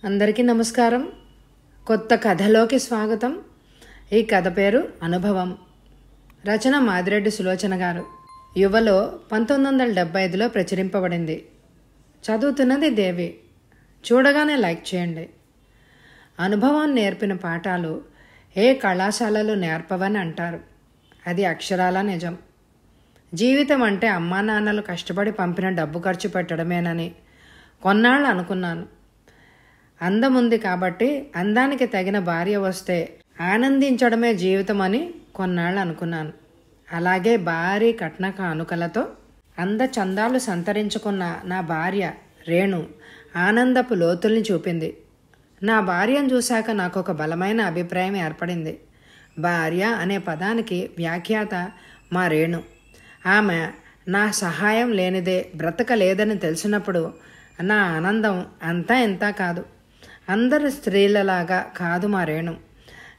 అందరికీ నమస్కారం. కొత్త కథలోకి స్వాగతం. ఈ కథ పేరు అనుభవం. రచన మాదిరెడ్డి సులోచన గారు. యువలో 1975లో ప్రచురింపబడింది. చదువుతున్నది దేవి. చూడగానే లైక్ చేయండి. అనుభవం నేర్పిన పాఠాలు ఏ కళాశాలలు నేర్పవని అంటారు. అది అక్షరాల నిజం. జీవితం అంటే అమ్మా నాన్నలు కష్టపడి పంపిన డబ్బు ఖర్చు పెట్టడమేనని కొన్నాళ్ళు అనుకున్నాను. అందం ఉంది కాబట్టి అందానికి తగిన భార్య వస్తే ఆనందించడమే జీవితం అని కొన్నాళ్ళు అనుకున్నాను. అలాగే భారీ కట్న కానుకలతో అందచందాలు సంతరించుకున్న నా భార్య రేణు ఆనందపు లోతుల్ని చూపింది. నా భార్యను చూశాక నాకు ఒక బలమైన అభిప్రాయం ఏర్పడింది. భార్య అనే పదానికి వ్యాఖ్యాత మా రేణు. ఆమె నా సహాయం లేనిదే బ్రతకలేదని తెలిసినప్పుడు నా ఆనందం అంతా ఇంతా కాదు. అందరి స్త్రీలలాగా కాదు మా రేణు.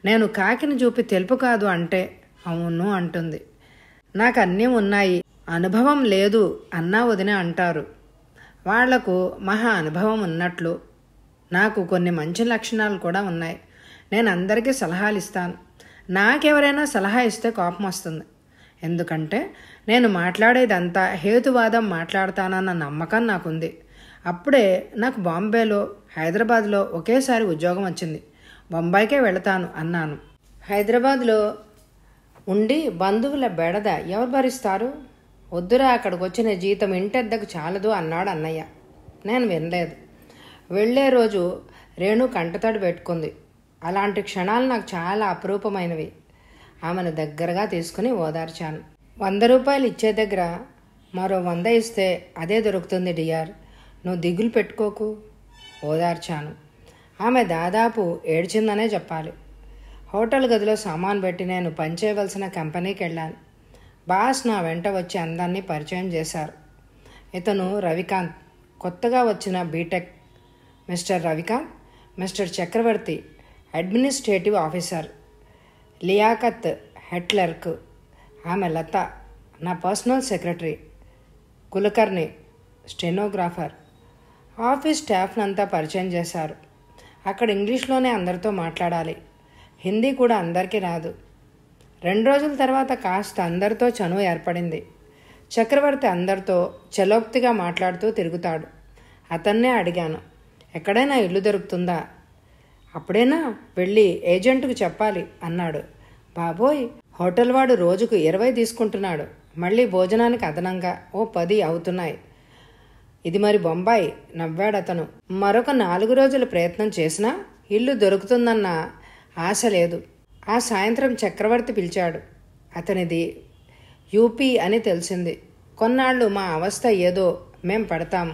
నేను కాకిని చూపి తెలుపు కాదు అంటే అవును అంటుంది. నాకు అన్నీ ఉన్నాయి, అనుభవం లేదు అన్నా వదిన అంటారు. వాళ్లకు మహా అనుభవం ఉన్నట్లు నాకు కొన్ని మంచి లక్షణాలు కూడా ఉన్నాయి. నేను అందరికీ సలహాలు ఇస్తాను. నాకెవరైనా సలహా ఇస్తే కోపం వస్తుంది. ఎందుకంటే నేను మాట్లాడేదంతా హేతువాదం మాట్లాడతానన్న నమ్మకం నాకుంది. అప్పుడే నాకు బాంబేలో హైదరాబాద్లో ఒకేసారి ఉద్యోగం వచ్చింది. బొంబాయికే వెళతాను అన్నాను. హైదరాబాద్లో ఉండి బంధువుల బెడద ఎవరు భరిస్తారు? వద్దురా, అక్కడికి వచ్చిన జీతం ఇంటెద్దకు చాలదు అన్నాడు అన్నయ్య. నేను వినలేదు. వెళ్ళే రోజు రేణు కంటతడి పెట్టుకుంది. అలాంటి క్షణాలు నాకు చాలా అపురూపమైనవి. ఆమెను దగ్గరగా తీసుకుని ఓదార్చాను. 100 రూపాయలు ఇచ్చే దగ్గర మరో 100 ఇస్తే అదే దొరుకుతుంది డియర్, నువ్వు దిగులు పెట్టుకోకు ఓదార్చాను. ఆమె దాదాపు ఏడ్చిందనే చెప్పాలి. హోటల్ గదిలో సామాన్ పెట్టి నేను పనిచేయవలసిన కంపెనీకి వెళ్ళాను. బాస్ నా వెంట వచ్చి అందరినీ పరిచయం చేశారు. ఇతను రవికాంత్, కొత్తగా వచ్చిన BTech. Mister Ravikanth, mister Chakravarthi administrative officer, Liaquat head clerk, ఆమె లత నా personal secretary, Kulkarni stenographer. Office స్టాఫ్నంతా పరిచయం చేశారు. అక్కడ ఇంగ్లీష్లోనే అందరితో మాట్లాడాలి. హిందీ కూడా అందరికీ రాదు. 2 రోజుల తర్వాత కాస్త అందరితో చనువు ఏర్పడింది. చక్రవర్తి అందరితో చలోక్తిగా మాట్లాడుతూ తిరుగుతాడు. అతన్నే అడిగాను, ఎక్కడైనా ఇల్లు దొరుకుతుందా? అప్పుడేనా వెళ్ళి ఏజెంట్కు చెప్పాలి అన్నాడు. బాబోయ్, హోటల్ వాడు రోజుకు 20 తీసుకుంటున్నాడు. మళ్ళీ భోజనానికి అదనంగా ఓ 10 అవుతున్నాయి. ఇది మరి బొంబాయి, నవ్వాడతను. మరొక 4 రోజుల ప్రయత్నం చేసినా ఇల్లు దొరుకుతుందన్న ఆశ లేదు. ఆ సాయంత్రం చక్రవర్తి పిలిచాడు. అతనిది యూపీ అని తెలిసింది. కొన్నాళ్ళు మా అవస్థ ఏదో మేం పడతాం.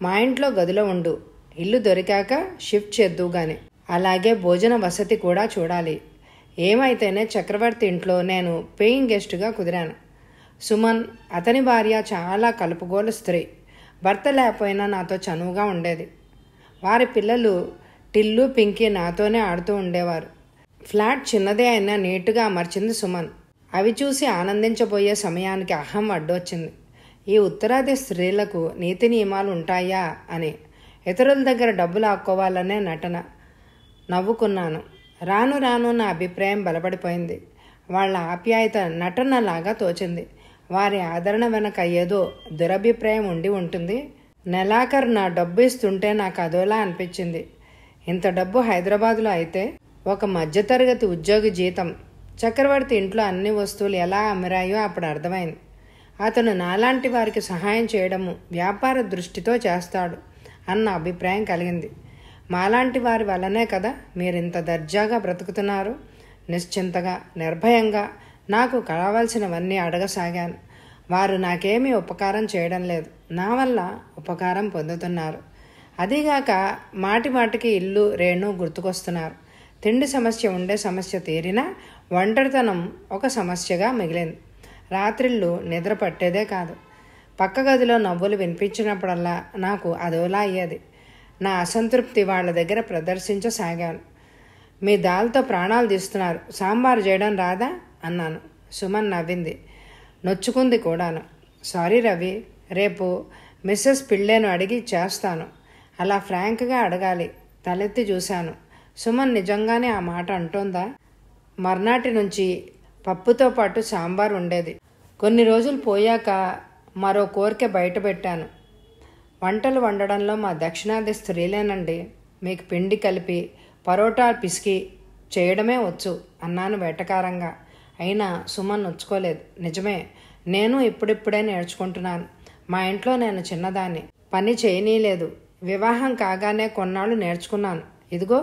మా ఇంట్లో గదిలో ఉండు, ఇల్లు దొరికాక షిఫ్ట్ చేద్దుగాని. అలాగే భోజన వసతి కూడా చూడాలి. ఏమైతేనే చక్రవర్తి ఇంట్లో నేను పేయింగ్ గెస్టుగా కుదిరాను. సుమన్, అతని భార్య చాలా కలుపుగోలు స్త్రీ. భర్త లేకపోయినా నాతో చనువుగా ఉండేది. వారి పిల్లలు టిల్లు, పింకీ నాతోనే ఆడుతూ ఉండేవారు. ఫ్లాట్ చిన్నదే అయినా నీటుగా అమర్చింది సుమన్. అవి చూసి ఆనందించబోయే సమయానికి అహం అడ్డొచ్చింది. ఈ ఉత్తరాది స్త్రీలకు నీతి నియమాలు ఉంటాయా అని. ఇతరుల దగ్గర డబ్బులు ఆక్కోవాలనే నటన. నవ్వుకున్నాను. రాను రాను నా అభిప్రాయం బలపడిపోయింది. వాళ్ళ ఆప్యాయత నటనలాగా తోచింది. వారి ఆదరణ వెనక ఏదో దురభిప్రాయం ఉండి ఉంటుంది. నెలాఖరు నా డబ్బు ఇస్తుంటే నాకు అదోలా అనిపించింది. ఇంత డబ్బు హైదరాబాద్లో అయితే ఒక మధ్యతరగతి ఉద్యోగి జీతం. చక్రవర్తి ఇంట్లో అన్ని వస్తువులు ఎలా అమ్మిరాయో అప్పుడు అర్థమైంది. అతను నాలాంటి వారికి సహాయం చేయడము వ్యాపార దృష్టితో చేస్తాడు అన్న అభిప్రాయం కలిగింది. మాలాంటి వారి వల్లనే కదా మీరింత దర్జాగా బ్రతుకుతున్నారు. నిశ్చింతగా, నిర్భయంగా నాకు కావాల్సినవన్నీ అడగసాగాను. వారు నాకేమీ ఉపకారం చేయడం లేదు. నా వల్ల ఉపకారం పొందుతున్నారు. అదీగాక మాటి మాటికి ఇల్లు, రేణు గుర్తుకొస్తున్నారు. తిండి సమస్య ఉండే సమస్య తీరినా ఒంటరితనం ఒక సమస్యగా మిగిలింది. రాత్రిళ్ళు నిద్ర పట్టేదే కాదు. పక్క గదిలో నవ్వులు వినిపించినప్పుడల్లా నాకు అదోలా అయ్యేది. నా అసంతృప్తి వాళ్ళ దగ్గర ప్రదర్శించసాగాను. మీ దాల్తో ప్రాణాలు తీస్తున్నారు, సాంబారు చేయడం రాదా అన్నాను. సుమన్ నవ్వింది, నొచ్చుకుంది కూడాను. సారీ రవి, రేపు మిస్సెస్ పిళ్ళేను అడిగి చేస్తాను. అలా ఫ్రాంక్గా అడగాలి. తలెత్తి చూశాను. సుమన్ నిజంగానే ఆ మాట అంటోందా? మర్నాటి నుంచి పప్పుతో పాటు సాంబార్ ఉండేది. కొన్ని రోజులు పోయాక మరో కోరిక బయటపెట్టాను. వంటలు వండడంలో మా దక్షిణాది స్త్రీలేనండి. మీకు పిండి కలిపి పరోటా పిసికి చేయడమే వచ్చు అన్నాను వెటకారంగా. అయినా సుమన్ నొచ్చుకోలేదు. నిజమే, నేను ఇప్పుడిప్పుడే నేర్చుకుంటున్నాను. మా ఇంట్లో నేను చిన్నదాన్ని, పని చేయనీలేదు. వివాహం కాగానే కొన్నాళ్ళు నేర్చుకున్నాను. ఇదిగో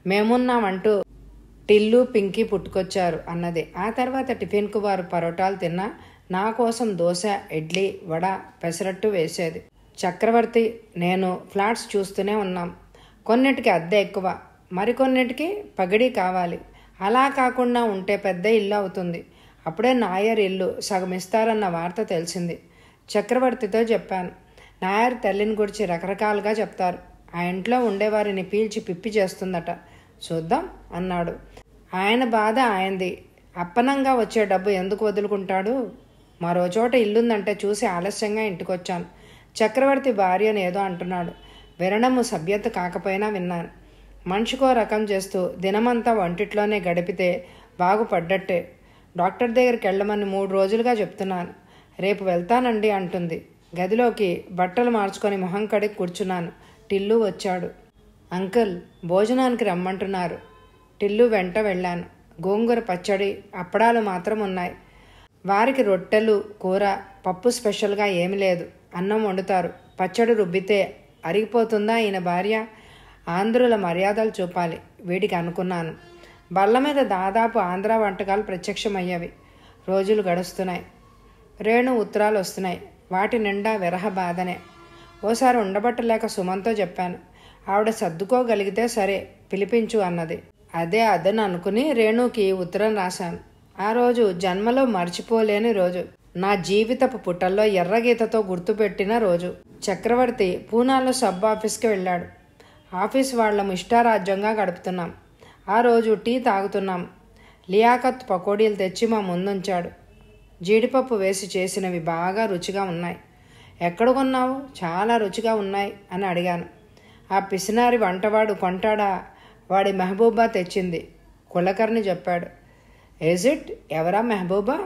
మేమున్నామంటూ టిల్లు పింకీ పుట్టుకొచ్చారు అన్నది. ఆ తర్వాత టిఫిన్కు వారు పరోటాలు తిన్నా నా కోసం దోశ, ఇడ్లీ, వడ, పెసరట్టు వేసేది. చక్రవర్తి నేను ఫ్లాట్స్ చూస్తూనే ఉన్నాం. కొన్నిటికి అద్దె ఎక్కువ, మరికొన్నిటికి పగిడి కావాలి. అలా కాకుండా ఉంటే పెద్ద ఇల్లు అవుతుంది. అప్పుడే నాయర్ ఇల్లు సగం ఇస్తారన్న వార్త తెలిసింది. చక్రవర్తితో చెప్పాను. నాయర్ తల్లిని గురించి రకరకాలుగా చెప్తారు. ఆ ఇంట్లో ఉండేవారిని పీల్చి పిప్పి చేస్తుందట. చూద్దాం అన్నాడు. ఆయన బాధ ఆయనది. అప్పనంగా వచ్చే డబ్బు ఎందుకు వదులుకుంటాడు? మరో చోట ఇల్లుందంటే చూసి ఆలస్యంగా ఇంటికొచ్చాను. చక్రవర్తి భార్యను ఏదో అంటున్నాడు. వినడము సభ్యత కాకపోయినా విన్నాను. మనిషికో రకం చేస్తూ దినమంతా వంటిట్లోనే గడిపితే బాగుపడ్డట్టే. డాక్టర్ దగ్గరికి వెళ్ళమని 3 రోజులుగా చెప్తున్నాను. రేపు వెళ్తానండి అంటుంది. గదిలోకి బట్టలు మార్చుకొని మొహం కడిగి కూర్చున్నాను. టిల్లు వచ్చాడు. అంకుల్, భోజనానికి రమ్మంటున్నారు. టిల్లు వెంట వెళ్ళాను. గోంగూర పచ్చడి, అప్పడాలు మాత్రం ఉన్నాయి. వారికి రొట్టెలు, కూర, పప్పు స్పెషల్గా ఏమి లేదు. అన్నం వండుతారు. పచ్చడి రుబ్బితే అరిగిపోతుందా ఈయన భార్య? ఆంధ్రుల మర్యాదలు చూపాలి వీడికి అనుకున్నాను. బల్ల మీద దాదాపు ఆంధ్ర వంటకాలు ప్రత్యక్షమయ్యేవి. రోజులు గడుస్తున్నాయి. రేణు ఉత్తరాలు వస్తున్నాయి. వాటి నిండా విరహ బాధనే. ఓసారి ఉండబట్టలేక సుమన్తో చెప్పాను. ఆవిడ సర్దుకోగలిగితే సరే పిలిపించు అన్నది. అదే అదని అనుకుని రేణుకి ఉత్తరం రాశాను. ఆ రోజు జన్మలో మర్చిపోలేని రోజు. నా జీవితపు పుటల్లో ఎర్రగీతతో గుర్తుపెట్టిన రోజు. చక్రవర్తి పూనాలో సబ్ ఆఫీస్కి వెళ్ళాడు. ఆఫీస్ వాళ్ళము ఇష్టారాజ్యంగా గడుపుతున్నాం. ఆ రోజు టీ తాగుతున్నాం. లియాకత్ పకోడీలు తెచ్చి మా ముందుంచాడు. జీడిపప్పు వేసి చేసినవి బాగా రుచిగా ఉన్నాయి. ఎక్కడ కొన్నావు? చాలా రుచిగా ఉన్నాయి అని అడిగాను. ఆ పిసినారి వంటవాడు కొంటాడా? వాడి మెహబూబా తెచ్చింది. కులకర్ణి చెప్పాడు. Is it? ఎవరా మెహబూబా?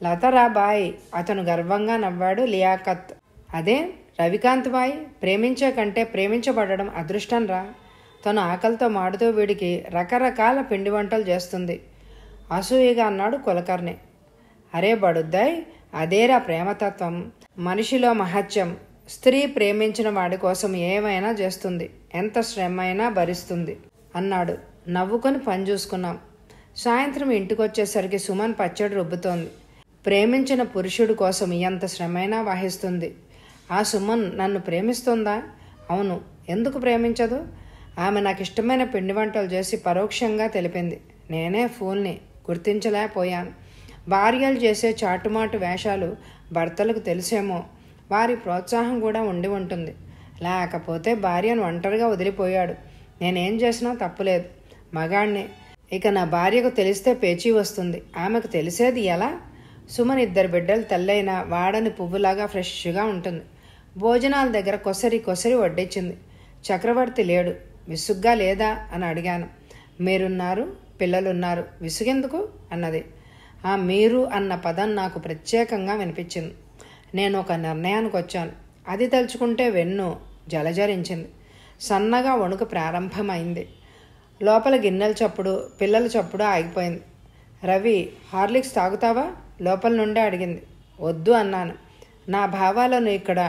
లతరా బాయ్. అతను గర్వంగా నవ్వాడు. లియాకత్. అదే రవికాంత్ బాయ్. ప్రేమించే కంటే ప్రేమించబడడం అదృష్టం రా. తను ఆకలితో మాడుతూ వీడికి రకరకాల పిండి వంటలు చేస్తుంది అసూయగా అన్నాడు కులకర్ణి. అరే బడుద్దాయ్, అదేరా ప్రేమతత్వం, మనిషిలో మహత్యం. స్త్రీ ప్రేమించిన వాడి కోసం ఏమైనా చేస్తుంది, ఎంత శ్రమైనా భరిస్తుంది అన్నాడు. నవ్వుకొని పని చూసుకున్నాం. సాయంత్రం ఇంటికొచ్చేసరికి సుమన్ పచ్చడి రుబ్బుతోంది. ప్రేమించిన పురుషుడి కోసం ఎంత శ్రమైనా వహిస్తుంది. ఆ సుమన్ నన్ను ప్రేమిస్తుందా? అవును, ఎందుకు ప్రేమించదు? ఆమె నాకు ఇష్టమైన పిండి వంటలు చేసి పరోక్షంగా తెలిపింది. నేనే ఫూల్ని, గుర్తించలేకపోయాను. భార్యలు చేసే చాటుమాటు వేషాలు భర్తలకు తెలిసేమో. వారి ప్రోత్సాహం కూడా ఉండి ఉంటుంది. లేకపోతే భార్యను ఒంటరిగా వదిలిపోయాడు. నేనేం చేసినా తప్పులేదు. మగాణ్ణి. ఇక నా భార్యకు తెలిస్తే పేచీ వస్తుంది. ఆమెకు తెలిసేది ఎలా? సుమన్ 2 బిడ్డలు తల్లైన వాడని పువ్వులాగా ఫ్రెష్గా ఉంటుంది. భోజనాల దగ్గర కొసరి వడ్డించింది. చక్రవర్తి లేడు. విసుగ్గా లేదా అని అడిగాను. మీరున్నారు, పిల్లలున్నారు, విసుగెందుకు అన్నది. ఆ మీరు అన్న పదం నాకు ప్రత్యేకంగా వినిపించింది. నేను ఒక నిర్ణయానికి వచ్చాను. అది తలుచుకుంటే వెన్ను జలజరించింది. సన్నగా వణుకు ప్రారంభమైంది. లోపల గిన్నెల చప్పుడు, పిల్లల చప్పుడు ఆగిపోయింది. రవి, హార్లిక్స్ తాగుతావా? లోపల నుండే అడిగింది. వద్దు అన్నాను. నా భావాలను ఇక్కడ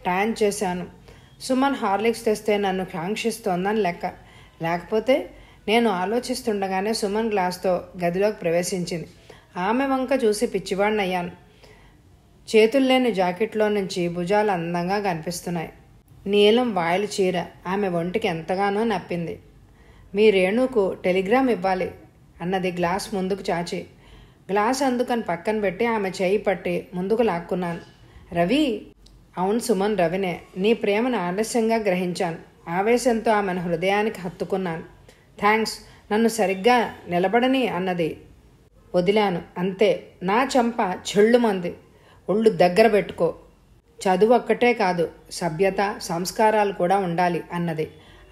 ట్యాన్ చేశాను. సుమన్ హార్లిక్స్ తెస్తే నన్ను కాంక్షిస్తోందని లెక్క. లేకపోతే నేను ఆలోచిస్తుండగానే సుమన్ గ్లాస్తో గదిలోకి ప్రవేశించింది. ఆమె వంక చూసి పిచ్చివాడినయ్యాను. చేతుల్లేని జాకెట్లో నుంచి భుజాలు అందంగా కనిపిస్తున్నాయి. నీలం వాయిల్ చీర ఆమె ఒంటికి ఎంతగానో నప్పింది. మీ రేణుకు టెలిగ్రామ్ ఇవ్వాలి అన్నది గ్లాస్ ముందుకు చాచి. గ్లాస్ అందుకని పక్కన పెట్టి ఆమె చేయి పట్టి ముందుకు లాక్కున్నాను. రవి. అవును సుమన్, రవినే. నీ ప్రేమను ఆలస్యంగా గ్రహించాను. ఆవేశంతో ఆమెను హృదయానికి హత్తుకున్నాను. థ్యాంక్స్, నన్ను సరిగ్గా నిలబడని అన్నది. వదిలాను అంతే. నా చంప చెళ్ళుమంది. ఒళ్ళు దగ్గర పెట్టుకో. చదువు ఒక్కటే కాదు, సభ్యత, సంస్కారాలు కూడా ఉండాలి అన్నది.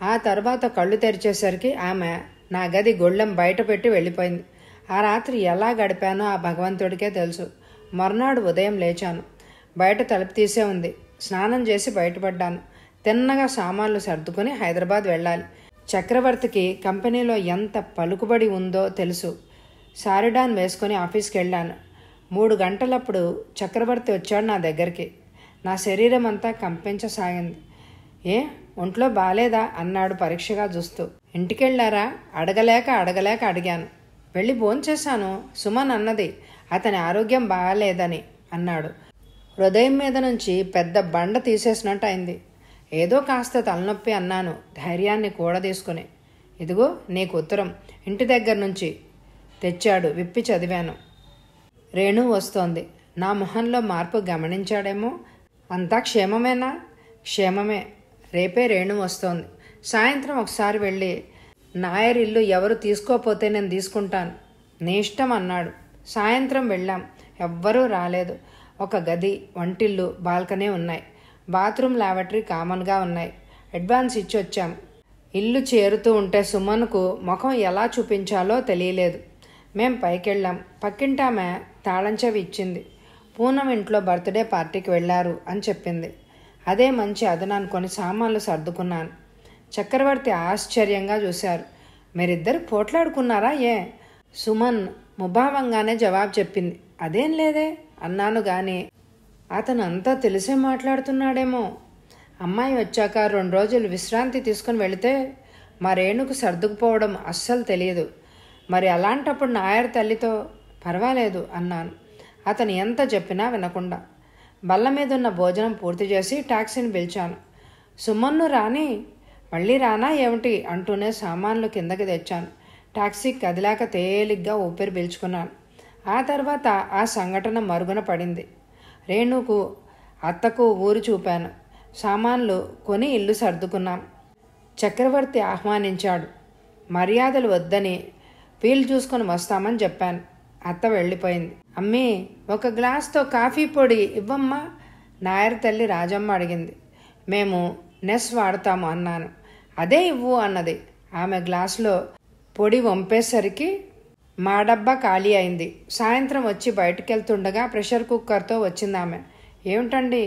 ఆ తర్వాత కళ్ళు తెరిచేసరికి ఆమె నా గది గొళ్ళెం బయట పెట్టి వెళ్ళిపోయింది. ఆ రాత్రి ఎలా గడిపానో ఆ భగవంతుడికే తెలుసు. మర్నాడు ఉదయం లేచాను. బయట తలుపు తీసే ఉంది. స్నానం చేసి బయటపడ్డాను. తిన్నగా సామాన్లు సర్దుకుని హైదరాబాద్ వెళ్ళాలి. చక్రవర్తికి కంపెనీలో ఎంత పలుకుబడి ఉందో తెలుసు. సారిడాన్ వేసుకుని ఆఫీస్కి వెళ్ళాను. 3 గంటలప్పుడు చక్రవర్తి వచ్చాడు నా దగ్గరికి. నా శరీరం అంతా కంపించసాగింది. ఏ ఒంట్లో బాలేదా అన్నాడు పరీక్షగా చూస్తూ. ఇంటికెళ్ళారా అడగలేక అడిగాను. వెళ్ళి భోంచేశాను సుమన్ అన్నది. అతని ఆరోగ్యం బాగాలేదని అన్నాడు. హృదయం మీద నుంచి పెద్ద బండ తీసేసినట్టు అయింది. ఏదో కాస్త తలనొప్పి అన్నాను ధైర్యాన్ని కూడా తీసుకుని. ఇదిగో నీకు ఉత్తరం ఇంటి దగ్గర నుంచి తెచ్చాడు. విప్పి చదివాను. రేణు వస్తోంది. నా మొహంలో మార్పు గమనించాడేమో. అంతా క్షేమమేనా? క్షేమమే. రేపే రేణు వస్తోంది. సాయంత్రం ఒకసారి వెళ్ళి నాయర్ ఇల్లు ఎవరు తీసుకోపోతే నేను తీసుకుంటాను. నీ ఇష్టం అన్నాడు. సాయంత్రం వెళ్ళాం. ఎవ్వరూ రాలేదు. ఒక గది, వంటిల్లు, బాల్కనీ ఉన్నాయి. బాత్రూమ్, లావటరీ కామన్గా ఉన్నాయి. అడ్వాన్స్ ఇచ్చి వచ్చాం. ఇల్లు చేరుతూ ఉంటే సుమన్కు ముఖం ఎలా చూపించాలో తెలియలేదు. మేం పైకెళ్ళాం. పక్కింటామె తాళం చెవి ఇచ్చింది. పూనం ఇంట్లో బర్త్డే పార్టీకి వెళ్ళారు అని చెప్పింది. అదే మంచి అదననుకొని సామాన్లు సర్దుకున్నాను. చక్రవర్తి ఆశ్చర్యంగా చూశారు. మీరిద్దరు పోట్లాడుకున్నారా? ఏ? సుమన్ ముభావంగానే జవాబు చెప్పింది. అదేం లేదే అన్నాను గాని అతను అంతా తెలిసే మాట్లాడుతున్నాడేమో. అమ్మాయి వచ్చాక 2 రోజులు విశ్రాంతి తీసుకుని వెళితే మరేణుకు సర్దుకుపోవడం అస్సలు తెలియదు. మరి అలాంటప్పుడు నాయర్ తల్లితో పర్వాలేదు అన్నాను. అతను ఎంత చెప్పినా వినకుండా. బల్ల మీద ఉన్న భోజనం పూర్తి చేసి టాక్సీని పిలిచాను. సుమన్ను రాని మళ్ళీ రానా ఏమిటి అంటూనే సామాన్లు కిందకి తెచ్చాను. టాక్సీ కదిలాక తేలిగ్గా ఊపిరి పీల్చుకున్నాను. ఆ తర్వాత ఆ సంఘటన మరుగున పడింది. రేణుకు అత్తకు ఊరు చూపాను. సామాన్లు కొని ఇల్లు సర్దుకున్నాం. చక్రవర్తి ఆహ్వానించాడు. మర్యాదలు వద్దని వీలు చూసుకొని వస్తామని చెప్పాను. అత్త వెళ్ళిపోయింది. అమ్మీ, ఒక గ్లాస్తో కాఫీ పొడి ఇవ్వమ్మా నాయర్ తల్లి రాజమ్మ అడిగింది. మేము నెస్ వాడతాము అన్నాను. అదే ఇవ్వు అన్నది. ఆమె గ్లాసులో పొడి వంపేసరికి మా డబ్బా ఖాళీ అయింది. సాయంత్రం వచ్చి బయటకెళ్తుండగా ప్రెషర్ కుక్కర్తో వచ్చింది ఆమె. ఏమిటండి,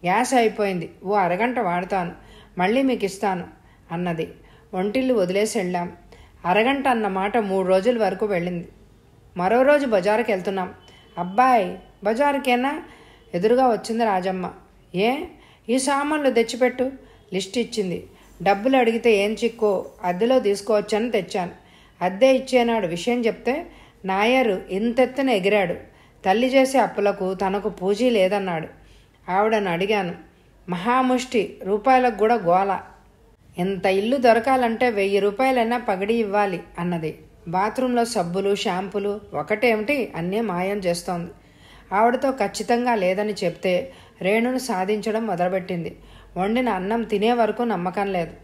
గ్యాస్ అయిపోయింది, ఓ అరగంట వాడతాను, మళ్ళీ మీకు ఇస్తాను అన్నది. వంటిల్లు వదిలేసి వెళ్ళాం. అరగంట అన్న మాట 3 రోజుల వరకు వెళ్ళింది. మరో రోజు బజారుకి వెళ్తున్నాం. అబ్బాయి బజారుకేనా? ఎదురుగా వచ్చింది రాజమ్మ. ఏ? ఈ సామాన్లు తెచ్చిపెట్టు లిస్ట్ ఇచ్చింది. డబ్బులు అడిగితే ఏం చిక్కో అద్దెలో తీసుకోవచ్చని తెచ్చాను. అద్దె ఇచ్చేనాడు విషయం చెప్తే నాయరు ఇంతెత్తున ఎగిరాడు. తల్లి చేసే అప్పులకు తనకు పూజీ లేదన్నాడు. ఆవిడను అడిగాను. మహాముష్టి రూపాయలకు కూడా గోల. ఇంత ఇల్లు దొరకాలంటే 1000 రూపాయలైనా పగడి ఇవ్వాలి అన్నది. బాత్రూంలో సబ్బులు, షాంపులు ఒకటేమిటి అన్నీ మాయం చేస్తోంది. ఆవిడతో ఖచ్చితంగా లేదని చెప్తే రేణును సాధించడం మొదలుపెట్టింది. వండిన అన్నం తినే వరకు నమ్మకం లేదు.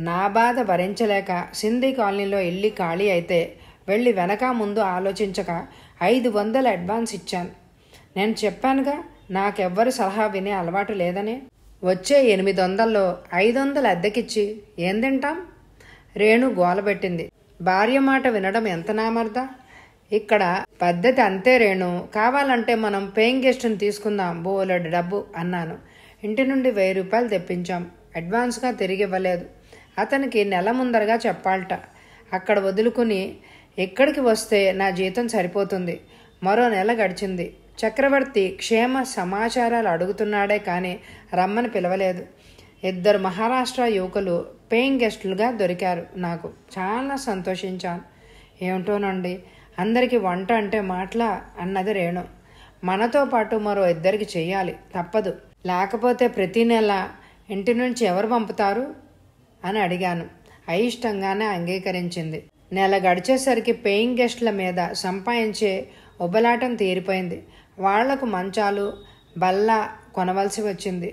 నా బాధ భరించలేక సింధీ కాలనీలో ఇల్లు ఖాళీ అయితే వెళ్ళి వెనక ముందు ఆలోచించక 500 అడ్వాన్స్ ఇచ్చాను. నేను చెప్పానుగా నాకెవ్వరు సలహా వినే అలవాటు లేదని. వచ్చే 800లో 500 అద్దెకిచ్చి ఏం తింటాం? రేణు గోలబెట్టింది. భార్య మాట వినడం ఎంత నామర్దా? ఇక్కడ పద్ధతి అంతే రేణు. కావాలంటే మనం పేయింగ్ గెస్ట్ని తీసుకుందాం, బోలెడు డబ్బు అన్నాను. ఇంటి నుండి 1000 రూపాయలు తెప్పించాం. అడ్వాన్స్గా తిరిగి ఇవ్వలేదు. అతనికి నెల ముందరగా చెప్పాలట. అక్కడ వదులుకుని ఎక్కడికి వస్తే నా జీతం సరిపోతుంది. మరో నెల గడిచింది. చక్రవర్తి క్షేమ సమాచారాలు అడుగుతున్నాడే కానీ రమ్మని పిలవలేదు. 2 మహారాష్ట్ర యువకులు పేయింగ్ గెస్టులుగా దొరికారు. నాకు చాలా సంతోషించాను. ఏమిటోనండి, అందరికీ వంట అంటే మాటలా అన్నది రేణు. మనతో పాటు మరో 2కి చెయ్యాలి, తప్పదు. లేకపోతే ప్రతి నెల ఇంటి నుంచి ఎవరు పంపుతారు అని అడిగాను. అయిష్టంగానే అంగీకరించింది. నెల గడిచేసరికి పేయింగ్ గెస్టుల మీద సంపాదించే ఉబలాటం తీరిపోయింది. వాళ్లకు మంచాలు, బల్ల కొనవలసి వచ్చింది.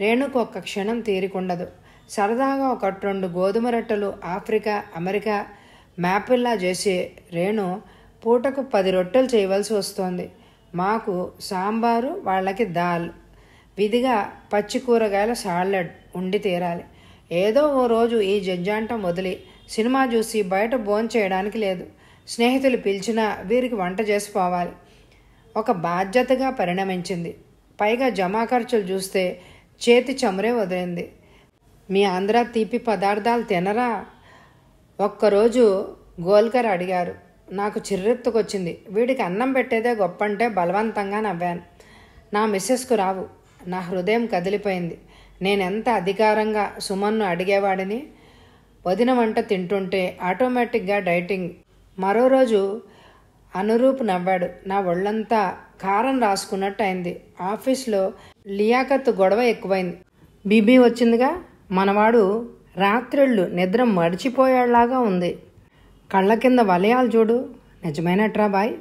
రేణుకు ఒక్క క్షణం తీరికుండదు. సరదాగా 1-2 గోధుమ రొట్టెలు ఆఫ్రికా, అమెరికా మ్యాపుల్లా చేసి రేణు పూటకు 10 రొట్టెలు చేయవలసి వస్తోంది. మాకు సాంబారు, వాళ్ళకి దాల్, విధిగా పచ్చి కూరగాయల సాలెడ్ ఉండి తీరాలి. ఏదో ఓ రోజు ఈ జంజాంటం వదిలి సినిమా చూసి బయట భోంచేయడానికి లేదు. స్నేహితులు పిలిచినా వీరికి వంట చేసిపోవాలి. ఒక బాధ్యతగా పరిణమించింది. పైగా జమా ఖర్చులు చూస్తే చేతి చమురే వదిలింది. మీ ఆంధ్ర తీపి పదార్థాలు తినరా? ఒక్కరోజు గోల్కర్ అడిగారు. నాకు చిర్రెత్తుకొచ్చింది. వీడికి అన్నం పెట్టేదే గొప్ప అంటే బలవంతంగా నవ్వాను. నా మిస్సెస్కు రావు. నా హృదయం కదిలిపోయింది. నేనెంత అధికారంగా సుమన్ను అడిగేవాడిని. వదిన వంట తింటుంటే ఆటోమేటిక్గా డైటింగ్. మరో రోజు అనురూప్ నవ్వాడు. నా ఒళ్ళంతా కారం రాసుకున్నట్టు అయింది. ఆఫీస్లో లియాకత్ గొడవ ఎక్కువైంది. బీబీ వచ్చిందిగా. మనవాడు రాత్రిళ్ళు నిద్ర మడిచిపోయేలాగా ఉంది. కళ్ళ కింద వలయాలు చూడు. నిజమైనట్రా బాయ్?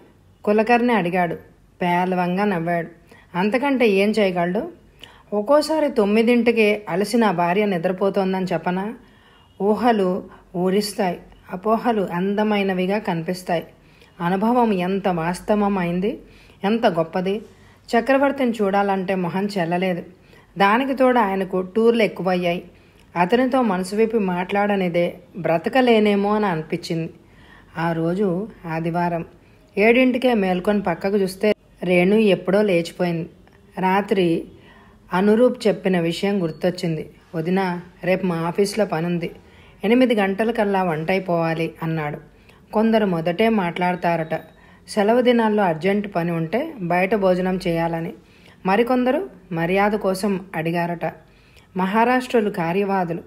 కులకర్ణి అడిగాడు. పేలవంగా నవ్వాడు. అంతకంటే ఏం చేయగలడు? ఒక్కోసారి 9ంటికే అలసిన భార్య నిద్రపోతోందని చెప్పనా? ఊహలు ఊరిస్తాయి. అపోహలు అందమైనవిగా కనిపిస్తాయి. అనుభవం ఎంత వాస్తవమైంది, ఎంత గొప్పది. చక్రవర్తిని చూడాలంటే మొహం చెల్లలేదు. దానికి తోడు ఆయనకు టూర్లు ఎక్కువయ్యాయి. అతనితో మనసు విప్పి మాట్లాడనిదే బ్రతకలేనేమో అని అనిపించింది. ఆ రోజు ఆదివారం. 7ంటికే మేల్కొని పక్కకు చూస్తే రేణు ఎప్పుడో లేచిపోయింది. రాత్రి అనురూప్ చెప్పిన విషయం గుర్తొచ్చింది. వదిన, రేపు మా ఆఫీస్లో పనుంది. 8 గంటలకల్లా వంట అయిపోవాలి అన్నాడు. కొందరు మొదటే మాట్లాడతారట సెలవు దినాల్లో అర్జెంటు పని ఉంటే బయట భోజనం చేయాలని. మరికొందరు మర్యాద కోసం అడిగారట. మహారాష్ట్రులు కార్యవాదులు.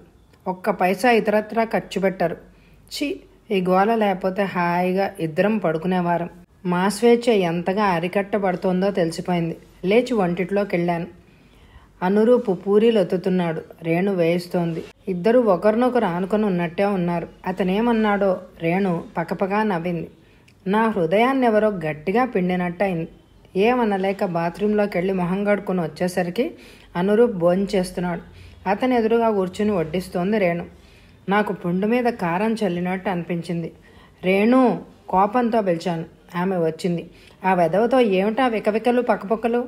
ఒక్క పైసా ఇతరత్రా ఖర్చు పెట్టరు. ఈ గోల లేకపోతే హాయిగా ఇద్దరం పడుకునేవారం. మా స్వేచ్ఛ ఎంతగా అరికట్టబడుతోందో తెలిసిపోయింది. లేచి వంటిట్లోకి వెళ్ళాను. అనురూపు పూరీలు ఒత్తుతున్నాడు. రేణు వేయిస్తోంది. ఇద్దరు ఒకరినొకరు ఆనుకొని ఉన్నట్టే ఉన్నారు. అతనేమన్నాడో రేణు పకపగా నవ్వింది. నా హృదయాన్ని ఎవరో గట్టిగా పిండినట్టు అయింది. ఏమనలేక బాత్రూంలోకి వెళ్ళి మొహం కడుక్కుని వచ్చేసరికి అనురూప్ భోంచేస్తున్నాడు. అతని ఎదురుగా కూర్చుని వడ్డిస్తోంది రేణు. నాకు పుండు మీద కారం చల్లినట్టు అనిపించింది. రేణు కోపంతో పిలిచాను. ఆమె వచ్చింది. ఆ వెధవతో ఏమిటా వికవికలు పక్కపక్కలు?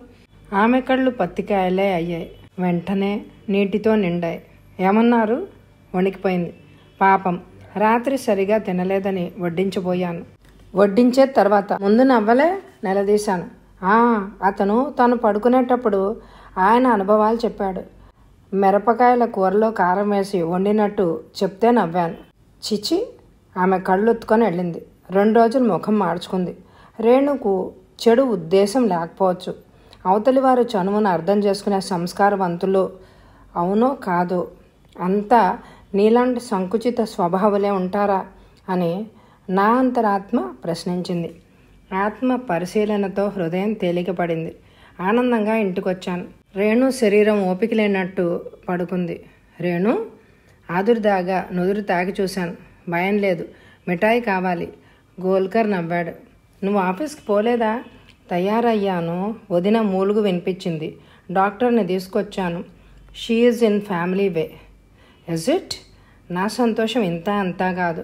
ఆమె కళ్ళు పత్తికాయలే అయ్యాయి. వెంటనే నీటితో నిండాయి. ఏమన్నారు? వణికిపోయింది. పాపం, రాత్రి సరిగా తినలేదని వడ్డించబోయాను. వడ్డించే తర్వాత ముందు నవ్వలే నిలదీశాను. అతను తను పడుకునేటప్పుడు ఆయన అనుభవాలు చెప్పాడు. మిరపకాయల కూరలో కారం వేసి వండినట్టు చెప్తే నవ్వాను. చిచి, ఆమె కళ్ళొత్తుకొని వెళ్ళింది. 2 రోజులు ముఖం మార్చుకుంది. రేణుకు చెడు ఉద్దేశం లేకపోవచ్చు. అవతలి వారు చనువును అర్థం చేసుకునే సంస్కారవంతులు అవునో కాదో, అంతా నీలాంటి సంకుచిత స్వభావాలే ఉంటారా అని నా అంతరాత్మ ప్రశ్నించింది. ఆత్మ పరిశీలనతో హృదయం తేలికపడింది. ఆనందంగా ఇంటికొచ్చాను. రేణు శరీరం ఓపిక లేనట్టు పడుకుంది. రేణు ఆదురుదాగా నుదురు తాగి చూశాను. భయం లేదు. మిఠాయి కావాలి. గోల్కర్ నవ్వాడు. నువ్వు ఆఫీస్కి పోలేదా? తయారయ్యాను. వదిన మూలుగు వినిపించింది. డాక్టర్ని తీసుకొచ్చాను. She is in family way. Is it? నా సంతోషం ఇంత అంతా కాదు.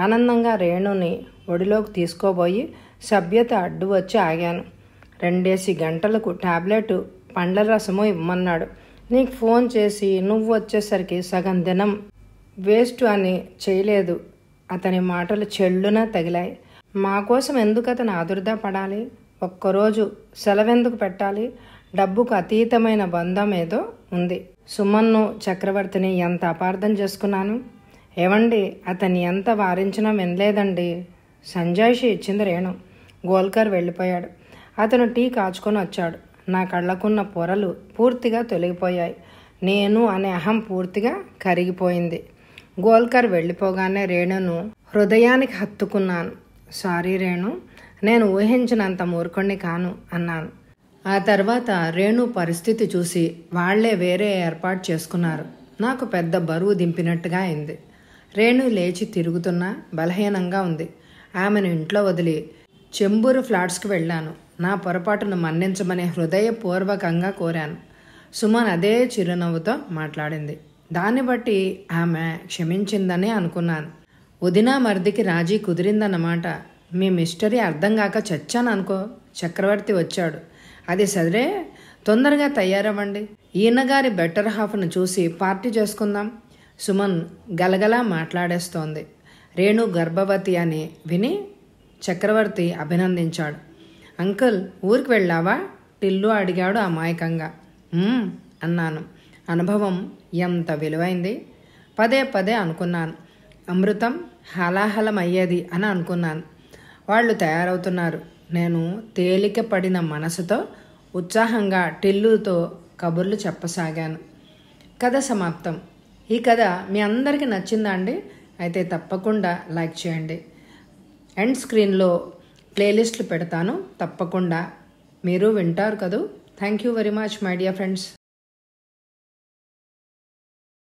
ఆనందంగా రేణుని ఒడిలోకి తీసుకోబోయి సభ్యత అడ్డు వచ్చి ఆగాను. 2 గంటలకు టాబ్లెట్ పండ్ల రసము ఇవ్వమన్నాడు. నీకు ఫోన్ చేసి నువ్వు వచ్చేసరికి సగం దినం వేస్ట్ అని చేయలేదు. అతని మాటలు చెల్లున తగిలాయి. మా కోసం ఎందుకు అతను ఆదుర్దా పడాలి? ఒక్కరోజు సెలవెందుకు పెట్టాలి? డబ్బుకు అతీతమైన బంధం ఏదో ఉంది. సుమన్ను చక్రవర్తిని ఎంత అపార్థం చేసుకున్నాను. ఏవండి, అతన్ని ఎంత వారించినా వినలేదండి. సంజాయిషి ఇచ్చింది రేణు. గోల్కర్ వెళ్ళిపోయాడు. అతను టీ కాచుకొని వచ్చాడు. నా కళ్ళకున్న పొరలు పూర్తిగా తొలగిపోయాయి. నేను అనే అహం పూర్తిగా కరిగిపోయింది. గోల్కర్ వెళ్ళిపోగానే రేణును హృదయానికి హత్తుకున్నాను. సారీ రేణు, నేను ఊహించినంత మూర్ఖుణ్ణి కాను అన్నాను. ఆ తర్వాత రేణు పరిస్థితి చూసి వాళ్లే వేరే ఏర్పాటు చేసుకున్నారు. నాకు పెద్ద బరువు దింపినట్టుగా అయింది. రేణు లేచి తిరుగుతున్నా బలహీనంగా ఉంది. ఆమెను ఇంట్లో వదిలి చెంబూరు ఫ్లాట్స్కి వెళ్ళాను. నా పొరపాటును మన్నించమని హృదయపూర్వకంగా కోరాను. సుమన్ అదే చిరునవ్వుతో మాట్లాడింది. దాన్ని బట్టి ఆమె క్షమించిందని అనుకున్నాను. వదినా మర్దికి రాజీ కుదిరిందన్నమాట. మీ మిస్టరీ అర్థం కాక చచ్చాను అనుకో. చక్రవర్తి వచ్చాడు. అది సరే, తొందరగా తయారవ్వండి. ఈయనగారి బెటర్ హాఫ్ను చూసి పార్టీ చేసుకుందాం. సుమన్ గలగలా మాట్లాడేస్తోంది. రేణు గర్భవతి అని విని చక్రవర్తి అభినందించాడు. అంకుల్, ఊరికి వెళ్ళావా? టిల్లు అడిగాడు అమాయకంగా. అన్నాను. అనుభవం ఎంత విలువైంది. పదే పదే అనుకున్నాను. అమృతం హలాహలమయ్యేది అని అనుకున్నాను. వాళ్ళు తయారవుతున్నారు. నేను తేలిక పడిన మనసుతో ఉత్సాహంగా టిల్లుతో కబుర్లు చెప్పసాగాను. కథ సమాప్తం. ఈ కథ మీ అందరికీ నచ్చిందా అండి? అయితే తప్పకుండా లైక్ చేయండి. ఎండ్ స్క్రీన్లో ప్లేలిస్టులు పెడతాను, తప్పకుండా మీరు వింటారు కదూ. Thank you very much my dear friends.